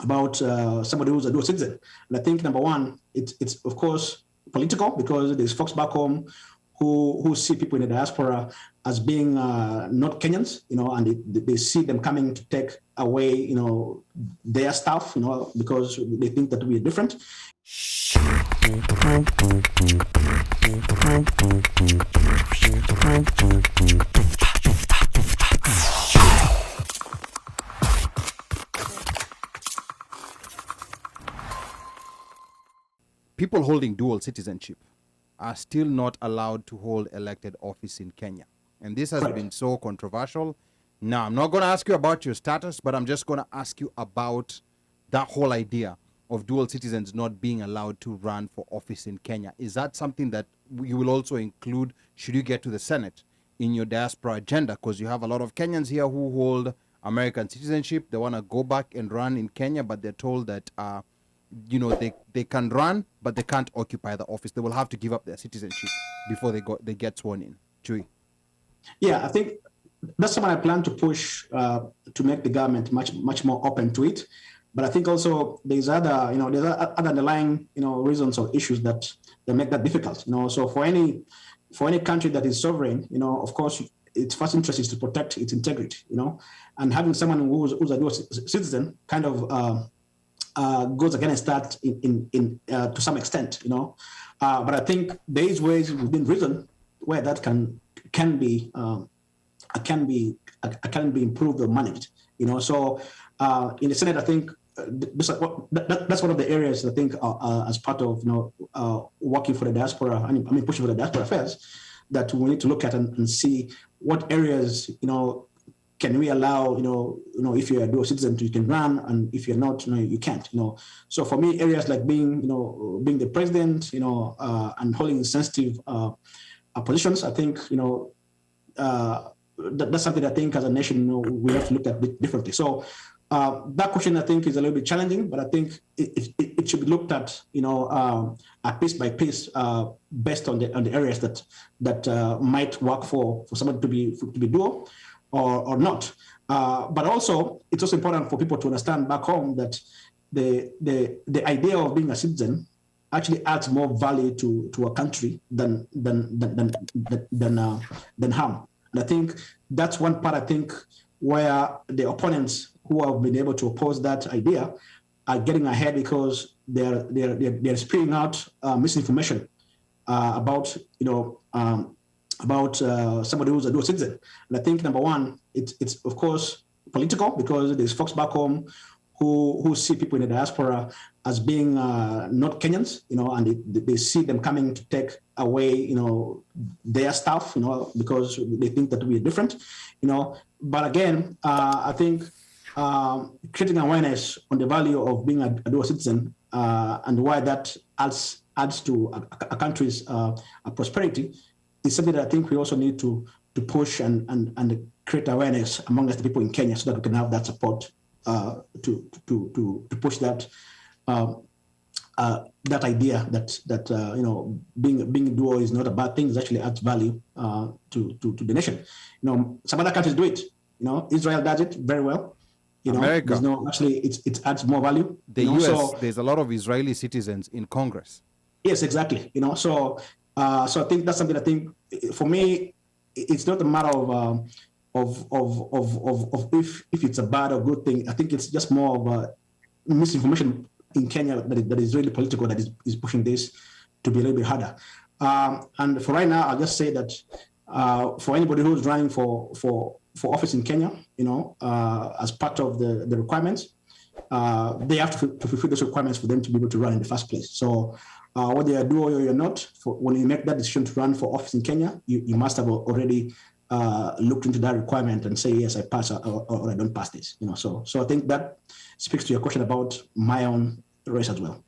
somebody who's a dual citizen. And I think number one, it's of course political, because there's folks back home who see people in the diaspora as being not Kenyans, and they see them coming to take away, their stuff, because they think that we are different. People holding dual citizenship are still not allowed to hold elected office in Kenya. And this has been so controversial. Now, I'm not going to ask you about your status, but I'm just going to ask you about that whole idea of dual citizens not being allowed to run for office in Kenya. Is that something that you will also include, should you get to the Senate, in your diaspora agenda? Because you have a lot of Kenyans here who hold American citizenship. They want to go back and run in Kenya, but they're told that they can run, but they can't occupy the office. They will have to give up their citizenship before they get sworn in. Chui. Yeah, I think that's something I plan to push to make the government much more open to it. But I think also there's other underlying reasons or issues that make that difficult. So for any country that is sovereign, of course, its first interest is to protect its integrity. And having someone who's a dual citizen kind of goes against that in to some extent, but I think there is ways within reason where that can be improved or managed, So in the Senate, I think that's one of the areas I think as part of working for the diaspora. Pushing for the diaspora affairs, that we need to look at and see what areas can we allow, if you're a dual citizen, you can run, and if you're not, you can't, So for me, areas like being the president, and holding sensitive positions, I think, that's something I think as a nation, we have to look at differently. So that question, I think, is a little bit challenging, but I think it should be looked at, piece by piece, based on the areas that might work for somebody to be dual. Or not, but also it's also important for people to understand back home that the idea of being a citizen actually adds more value to a country than harm. And I think that's one part. I think where the opponents who have been able to oppose that idea are getting ahead, because they're spewing out misinformation about somebody who's a dual citizen. And I think number one, it's of course political, because there's folks back home who see people in the diaspora as being not Kenyans, and they see them coming to take away, their stuff, because they think that we are different, But again, I think creating awareness on the value of being a dual citizen and why that adds to a country's prosperity is something that I think we also need to push and create awareness among the people in Kenya, so that we can have that support to push that that idea that being dual is not a bad thing. It actually adds value to the nation. Some other countries do it. Israel does it very well. America. It adds more value. The US, there's a lot of Israeli citizens in Congress. Yes, exactly. So I think that's something. I think for me, it's not a matter of if it's a bad or good thing. I think it's just more of a misinformation in Kenya that is really political, that is pushing this to be a little bit harder. And for right now, I'll just say that for anybody who's running for office in Kenya, as part of the requirements, they have to fulfill those requirements for them to be able to run in the first place. So whether you're dual or you're not, when you make that decision to run for office in Kenya, you must have already looked into that requirement and say, yes, I pass or I don't pass this. So I think that speaks to your question about my own race as well.